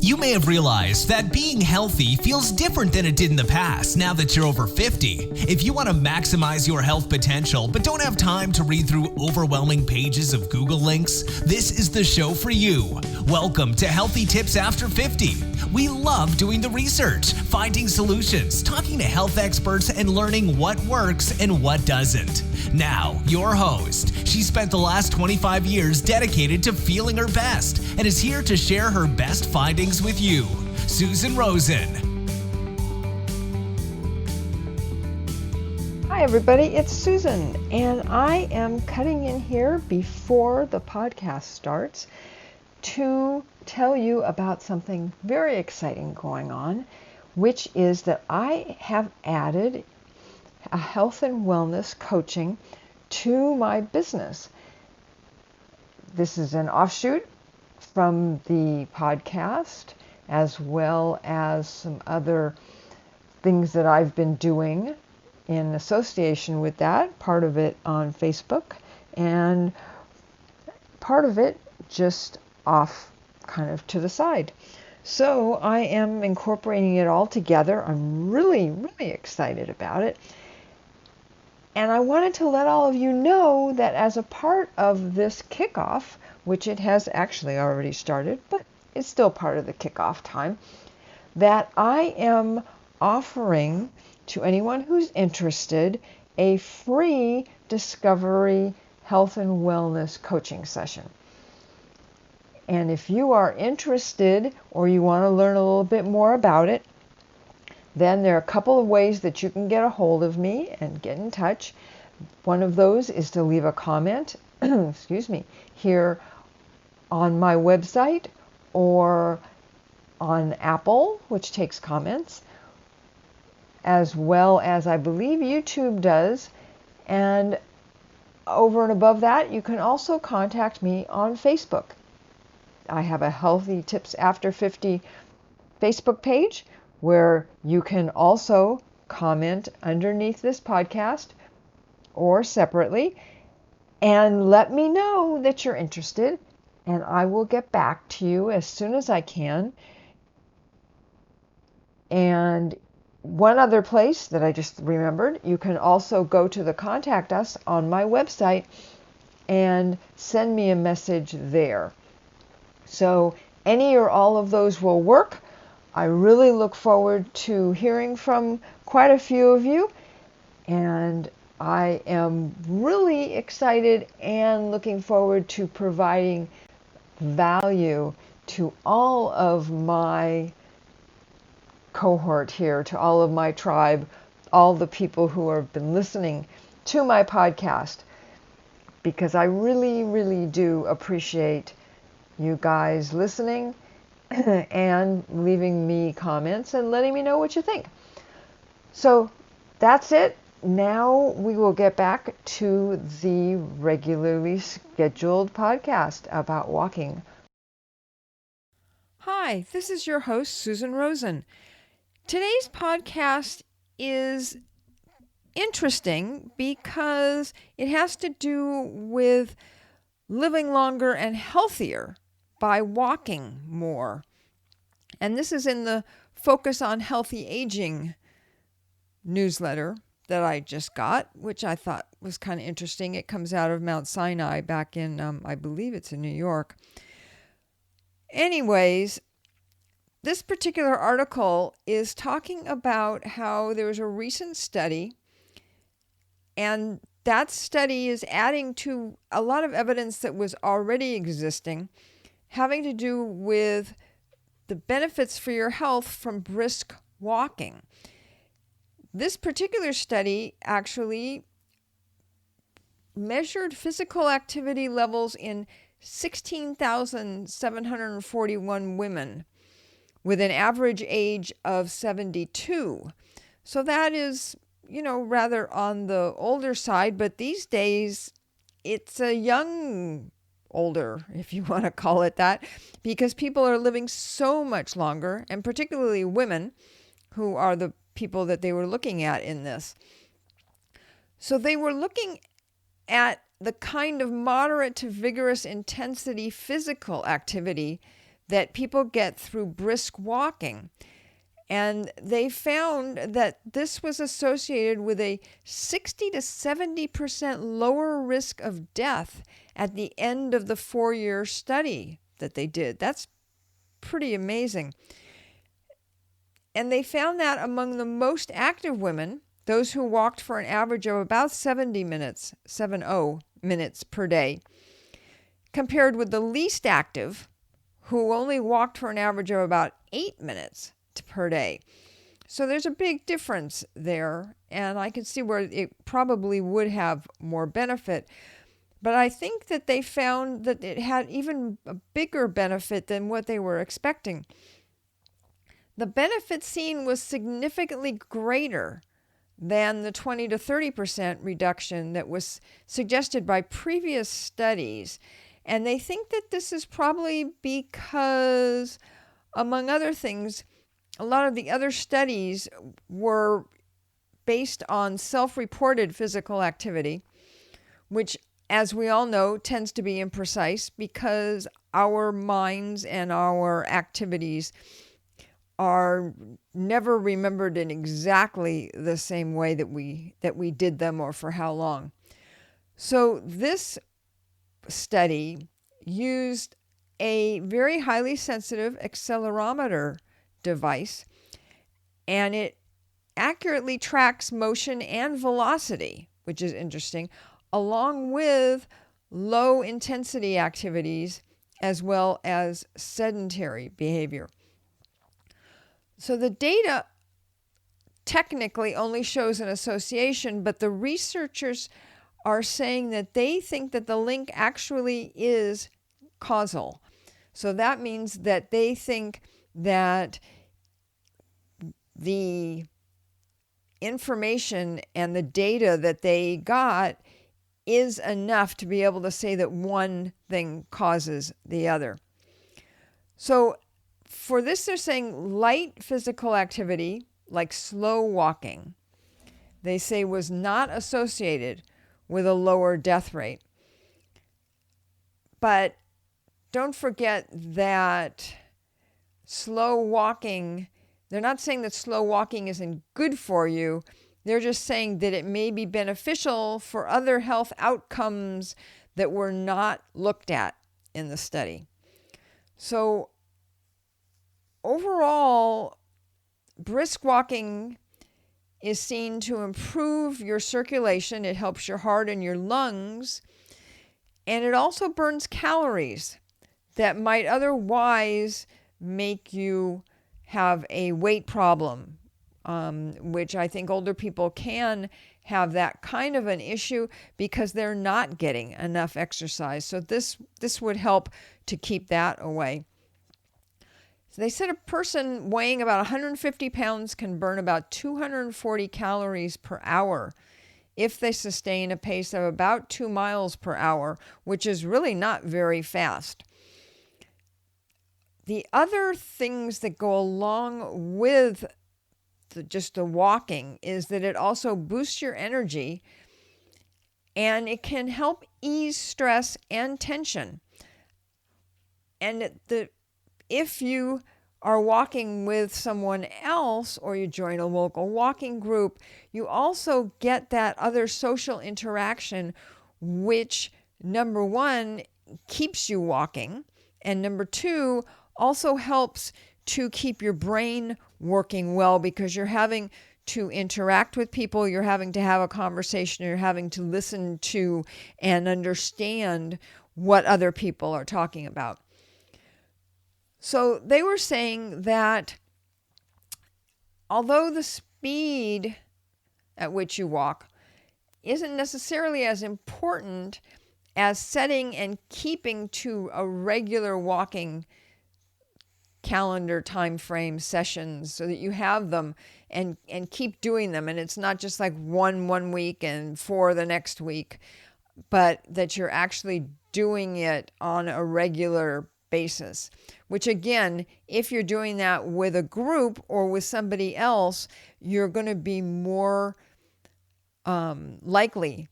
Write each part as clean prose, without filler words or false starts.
You may have realized that being healthy feels different than it did in the past now that you're over 50. If you want to maximize your health potential but don't have time to read through overwhelming pages of Google links, this is the show for you. Welcome to Healthy Tips After 50. We love doing the research, finding solutions, talking to health experts, and learning what works and what doesn't. Now, your host. She spent the last 25 years dedicated to feeling her best and is here to share her best findings with you, Susan Rosen. Hi everybody, it's Susan, and I am cutting in here before the podcast starts to tell you about something very exciting going on, which is that I have added a health and wellness coaching to my business. This is an offshoot from the podcast, as well as some other things that I've been doing in association with that, part of it on Facebook and part of it just off kind of to the side. So I am incorporating it all together. I'm really excited about it. And I wanted to let all of you know that as a part of this kickoff, which it has actually already started, but it's still part of the kickoff time, that I am offering to anyone who's interested a free discovery health and wellness coaching session. And if you are interested or you want to learn a little bit more about it, then there are a couple of ways that you can get a hold of me and get in touch. One of those is to leave a comment, here on my website or on Apple, which takes comments, as well as I believe YouTube does. And over and above that, you can also contact me on Facebook. I have a Healthy Tips After 50 Facebook page where you can also comment underneath this podcast or separately and let me know that you're interested, and I will get back to you as soon as I can. And one other place that I just remembered, you can also go to the Contact Us on my website and send me a message there. So any or all of those will work. I really look forward to hearing from quite a few of you, and I am really excited and looking forward to providing value to all of my cohort here, to all of my tribe, all the people who have been listening to my podcast, because I really do appreciate you guys listening and leaving me comments and letting me know what you think. So that's it. Now we will get back to the regularly scheduled podcast about walking. Hi, this is your host, Susan Rosen. Today's podcast is interesting because it has to do with living longer and healthier by walking more. And this is in the Focus on Healthy Aging newsletter that I just got, which I thought was kind of interesting. It comes out of Mount Sinai back in, I believe it's in New York. Anyways, this particular article is talking about how there was a recent study, and that study is adding to a lot of evidence that was already existing, having to do with the benefits for your health from brisk walking. This particular study actually measured physical activity levels in 16,741 women with an average age of 72. So that is, rather on the older side, but these days it's a young older, if you want to call it that, because people are living so much longer, and particularly women, who are the people that they were looking at in this. So they were looking at the kind of moderate to vigorous intensity physical activity that people get through brisk walking. And they found that this was associated with a 60 to 70% lower risk of death at the end of the 4-year study that they did. That's pretty amazing. And they found that among the most active women, those who walked for an average of about 70 minutes per day, compared with the least active, who only walked for an average of about 8 minutes per day. So there's a big difference there, and I can see where it probably would have more benefit. But I think that they found that it had even a bigger benefit than what they were expecting. The benefit seen was significantly greater than the 20 to 30% reduction that was suggested by previous studies. And they think that this is probably because, among other things, a lot of the other studies were based on self-reported physical activity, which, as we all know, tends to be imprecise because our minds and our activities are never remembered in exactly the same way that we did them or for how long. So this study used a very highly sensitive accelerometer device, and it accurately tracks motion and velocity, which is interesting, along with low intensity activities as well as sedentary behavior. So the data technically only shows an association, but the researchers are saying that they think that the link actually is causal. So that means that they think that the information and the data that they got is enough to be able to say that one thing causes the other. So for this, they're saying light physical activity, like slow walking, they say was not associated with a lower death rate. But don't forget that slow walking, they're not saying that slow walking isn't good for you. They're just saying that it may be beneficial for other health outcomes that were not looked at in the study. So overall, brisk walking is seen to improve your circulation. It helps your heart and your lungs. And it also burns calories that might otherwise make you have a weight problem, which I think older people can have that kind of an issue because they're not getting enough exercise. So this would help to keep that away. So they said a person weighing about 150 pounds can burn about 240 calories per hour if they sustain a pace of about 2 miles per hour, which is really not very fast. The other things that go along with just the walking is that it also boosts your energy, and it can help ease stress and tension. And if you are walking with someone else or you join a local walking group, you also get that other social interaction, which, number one, keeps you walking, and number two, also helps to keep your brain working well because you're having to interact with people, you're having to have a conversation, you're having to listen to and understand what other people are talking about. So they were saying that although the speed at which you walk isn't necessarily as important as setting and keeping to a regular walking calendar time frame sessions so that you have them and keep doing them, and it's not just like one week and 4 the next week, but that you're actually doing it on a regular basis, which again, if you're doing that with a group or with somebody else, you're going to be more likely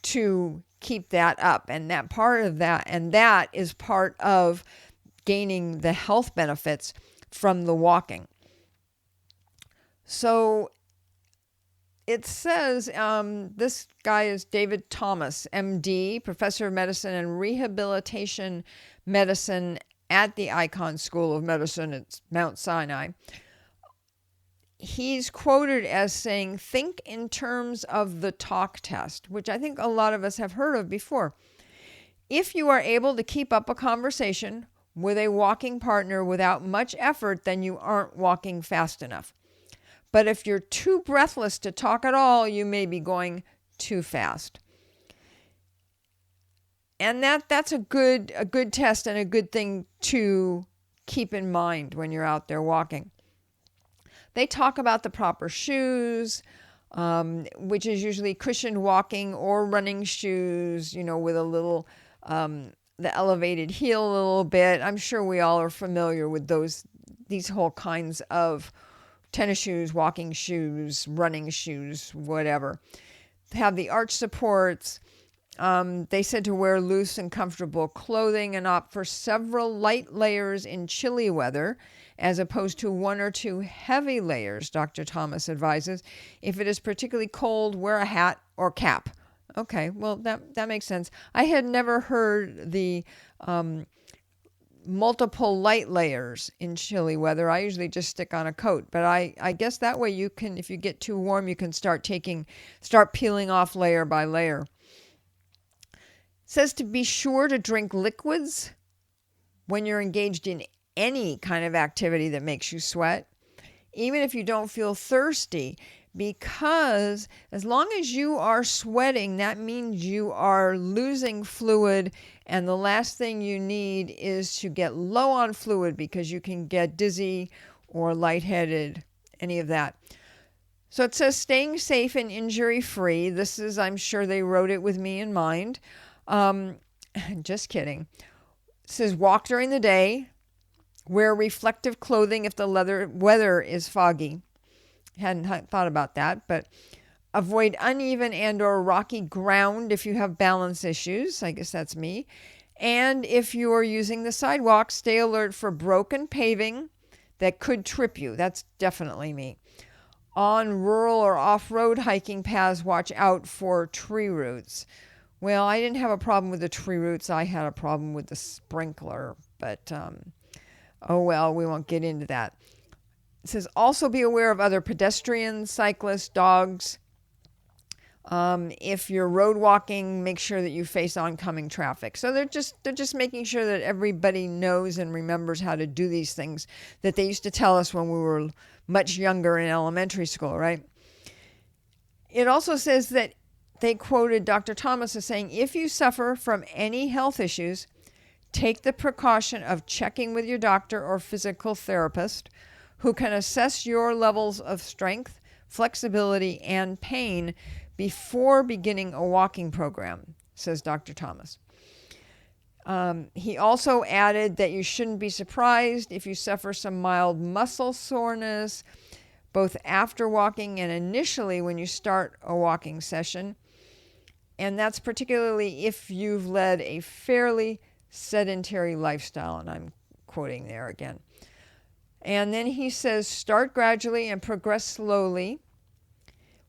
to keep that up, and that is part of gaining the health benefits from the walking. So it says this guy is David Thomas, MD, professor of medicine and rehabilitation medicine at the Icahn School of Medicine at Mount Sinai. He's quoted as saying, think in terms of the talk test, which I think a lot of us have heard of before. If you are able to keep up a conversation with a walking partner without much effort, then you aren't walking fast enough. But if you're too breathless to talk at all, you may be going too fast. And that's a good test and a good thing to keep in mind when you're out there walking. They talk about the proper shoes, which is usually cushioned walking or running shoes, with a little, the elevated heel a little bit. I'm sure we all are familiar with these whole kinds of tennis shoes, walking shoes, running shoes, whatever. They have the arch supports. They said to wear loose and comfortable clothing and opt for several light layers in chilly weather as opposed to one or two heavy layers, Dr. Thomas advises. If it is particularly cold, wear a hat or cap. Okay, well, that makes sense. I had never heard the multiple light layers in chilly weather. I usually just stick on a coat, but I guess that way you can, if you get too warm, you can start peeling off layer by layer. It says to be sure to drink liquids when you're engaged in any kind of activity that makes you sweat, even if you don't feel thirsty, because as long as you are sweating, that means you are losing fluid, and the last thing you need is to get low on fluid because you can get dizzy or lightheaded, any of that. So it says staying safe and injury-free. This is, I'm sure they wrote it with me in mind. Just kidding. It says walk during the day, wear reflective clothing if the weather is foggy. Hadn't thought about that, but avoid uneven and or rocky ground if you have balance issues. I guess that's me. And if you are using the sidewalk, stay alert for broken paving that could trip you. That's definitely me. On rural or off-road hiking paths, watch out for tree roots. Well, I didn't have a problem with the tree roots. I had a problem with the sprinkler, but oh well, we won't get into that. It says also be aware of other pedestrians, cyclists, dogs. If you're road walking, make sure that you face oncoming traffic. So they're just making sure that everybody knows and remembers how to do these things that they used to tell us when we were much younger in elementary school, right? It also says that they quoted Dr. Thomas as saying, if you suffer from any health issues, take the precaution of checking with your doctor or physical therapist who can assess your levels of strength, flexibility, and pain before beginning a walking program, says Dr. Thomas. He also added that you shouldn't be surprised if you suffer some mild muscle soreness, both after walking and initially when you start a walking session. And that's particularly if you've led a fairly sedentary lifestyle, and I'm quoting there again. And then he says, start gradually and progress slowly.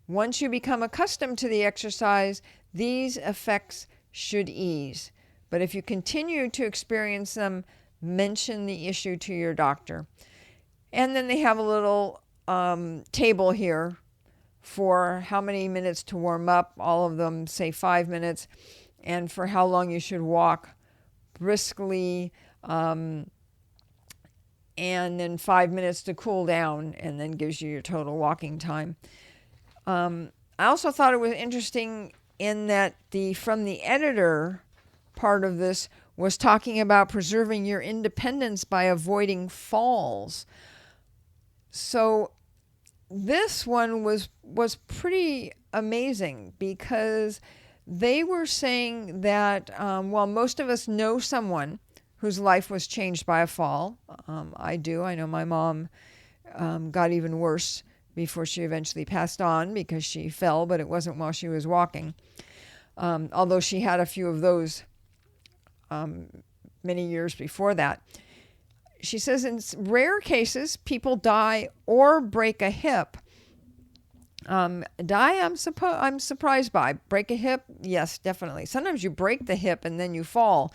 Once you become accustomed to the exercise, these effects should ease. But if you continue to experience them, mention the issue to your doctor. And then they have a little table here for how many minutes to warm up. All of them say 5 minutes. And for how long you should walk briskly. And then 5 minutes to cool down, and then gives you your total walking time. I also thought it was interesting in that from the editor part of this was talking about preserving your independence by avoiding falls. So this one was pretty amazing because they were saying that while most of us know someone whose life was changed by a fall. I do. I know my mom got even worse before she eventually passed on because she fell, but it wasn't while she was walking. Although she had a few of those many years before that. she says in rare cases, people die or break a hip. I'm surprised by. Break a hip? Yes, definitely. Sometimes you break the hip and then you fall.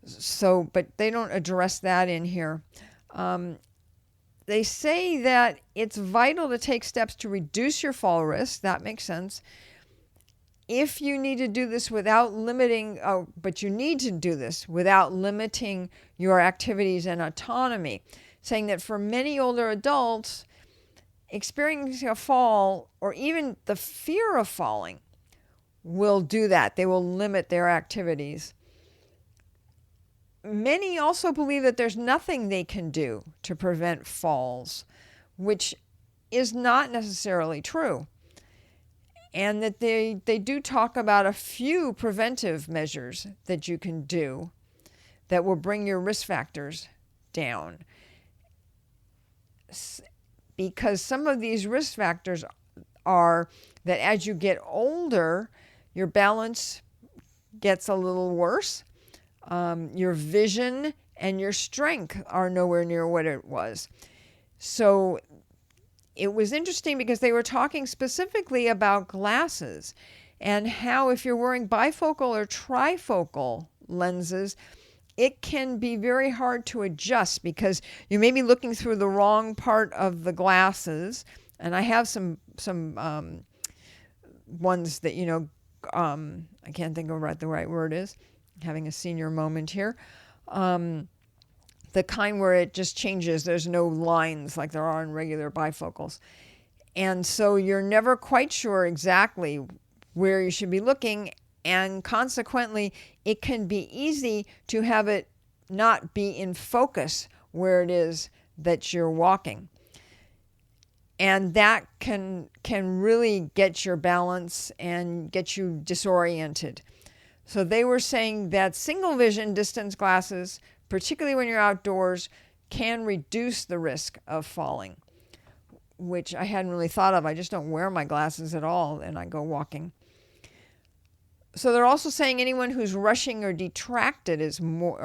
So, but they don't address that in here. They say that it's vital to take steps to reduce your fall risk. That makes sense. If you need to do this without limiting, but you need to do this without limiting your activities and autonomy. Saying that for many older adults, experiencing a fall or even the fear of falling will do that. They will limit their activities. Many also believe that there's nothing they can do to prevent falls, which is not necessarily true. And that they do talk about a few preventive measures that you can do that will bring your risk factors down. Because some of these risk factors are that as you get older, your balance gets a little worse. Your vision and your strength are nowhere near what it was. So it was interesting because they were talking specifically about glasses and how if you're wearing bifocal or trifocal lenses, it can be very hard to adjust because you may be looking through the wrong part of the glasses. And I have some ones that, I can't think of what the right word is. Having a senior moment here. The kind where it just changes. There's no lines like there are in regular bifocals. And so you're never quite sure exactly where you should be looking. And consequently, it can be easy to have it not be in focus where it is that you're walking. And that can really get your balance and get you disoriented. So they were saying that single vision distance glasses, particularly when you're outdoors, can reduce the risk of falling, which I hadn't really thought of. I just don't wear my glasses at all and I go walking. So they're also saying anyone who's rushing or distracted is more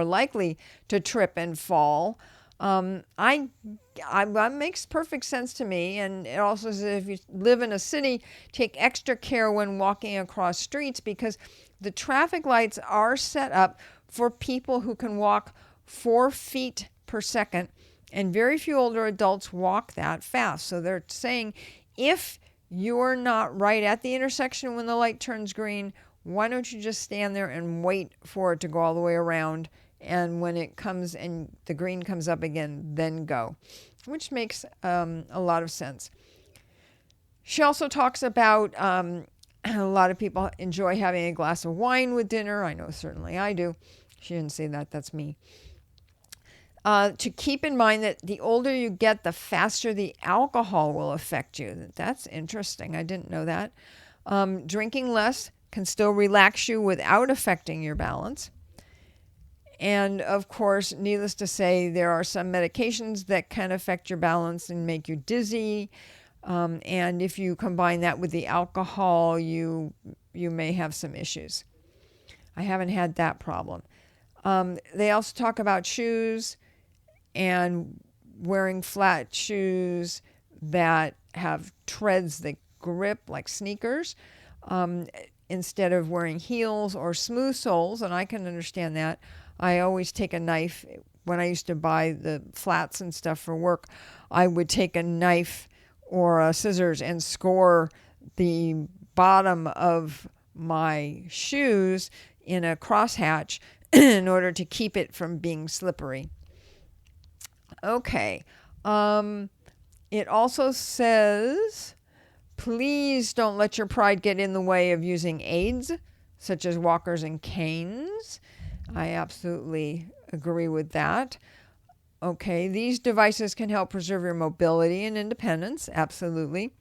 likely to trip and fall. That makes perfect sense to me. And it also says if you live in a city, take extra care when walking across streets because the traffic lights are set up for people who can walk 4 feet per second. And very few older adults walk that fast. So they're saying if you're not right at the intersection when the light turns green, why don't you just stand there and wait for it to go all the way around? And when it comes and the green comes up again, then go, which makes a lot of sense. She also talks about a lot of people enjoy having a glass of wine with dinner. I know certainly I do. She didn't say that. That's me. To keep in mind that the older you get, the faster the alcohol will affect you. That's interesting. I didn't know that. Drinking less can still relax you without affecting your balance. And of course, needless to say, there are some medications that can affect your balance and make you dizzy. And if you combine that with the alcohol, you may have some issues. I haven't had that problem. They also talk about shoes and wearing flat shoes that have treads that grip like sneakers instead of wearing heels or smooth soles. And I can understand that. I always take a knife. When I used to buy the flats and stuff for work, I would take a knife or a scissors and score the bottom of my shoes in a crosshatch in order to keep it from being slippery. Okay. It also says, please don't let your pride get in the way of using aids, such as walkers and canes. I absolutely agree with that. Okay, these devices can help preserve your mobility and independence, absolutely.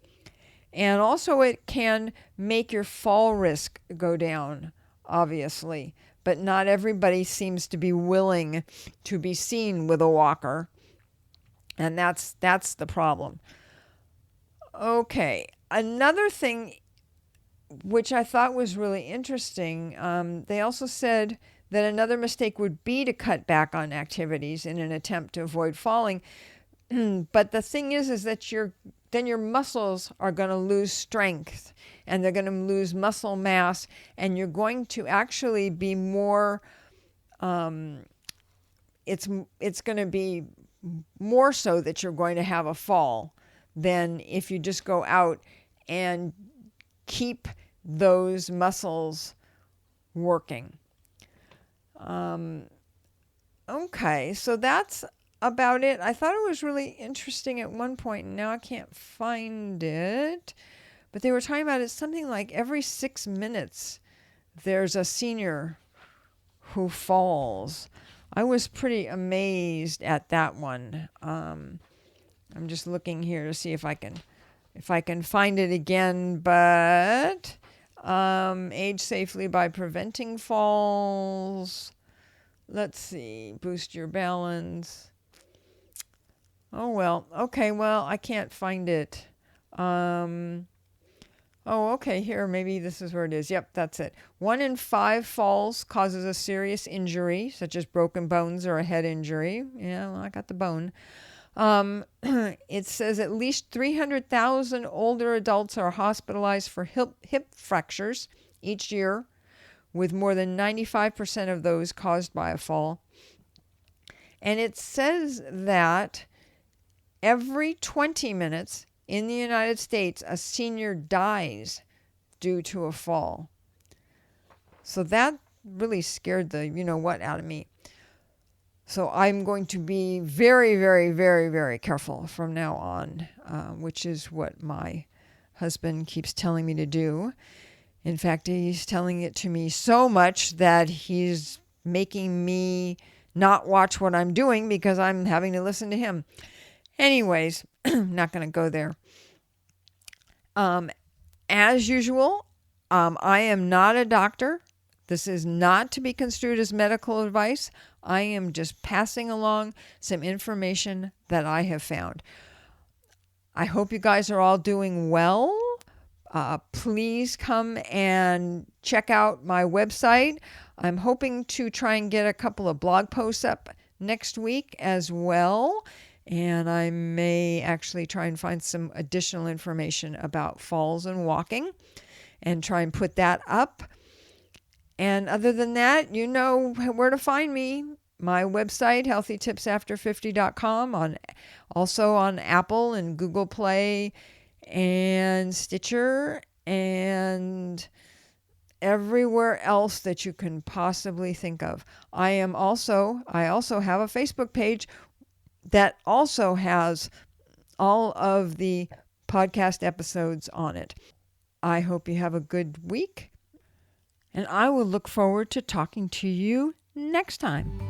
And also it can make your fall risk go down, obviously. But not everybody seems to be willing to be seen with a walker. And that's the problem. Okay, another thing which I thought was really interesting, they also said that another mistake would be to cut back on activities in an attempt to avoid falling. But the thing is that your muscles are going to lose strength, and they're going to lose muscle mass, and you're going to actually be more, it's going to be more so that you're going to have a fall than if you just go out and keep those muscles working. Okay, so that's about it. I thought it was really interesting at one point, and now I can't find it. But they were talking about it something like every 6 minutes there's a senior who falls. I was pretty amazed at that one. I'm just looking here to see if I can find it again, but age safely by preventing falls. Let's see, boost your balance. Oh, well, okay, well, I can't find it. Okay, here, maybe this is where it is. Yep, that's it. 1 in 5 falls causes a serious injury, such as broken bones or a head injury. Yeah, well, I got the bone. It says at least 300,000 older adults are hospitalized for hip fractures each year, with more than 95% of those caused by a fall. And it says that every 20 minutes in the United States, a senior dies due to a fall. So that really scared the you-know-what out of me. So I'm going to be very, very, very, very careful from now on, which is what my husband keeps telling me to do. In fact, he's telling it to me so much that he's making me not watch what I'm doing because I'm having to listen to him. Anyways, not going to go there. As usual, I am not a doctor. This is not to be construed as medical advice. I am just passing along some information that I have found. I hope you guys are all doing well. Please come and check out my website. I'm hoping to try and get a couple of blog posts up next week as well. And I may actually try and find some additional information about falls and walking and try and put that up. And other than that, you know where to find me. My website, healthytipsafter50.com, also on Apple and Google Play and Stitcher and everywhere else that you can possibly think of. I also have a Facebook page that also has all of the podcast episodes on it. I hope you have a good week, and I will look forward to talking to you next time.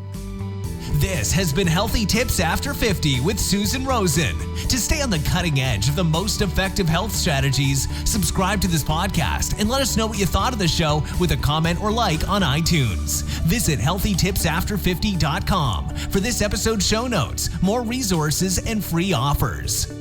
This has been Healthy Tips After 50 with Susan Rosen. To stay on the cutting edge of the most effective health strategies, subscribe to this podcast and let us know what you thought of the show with a comment or like on iTunes. Visit healthytipsafter50.com for this episode's show notes, more resources, and free offers.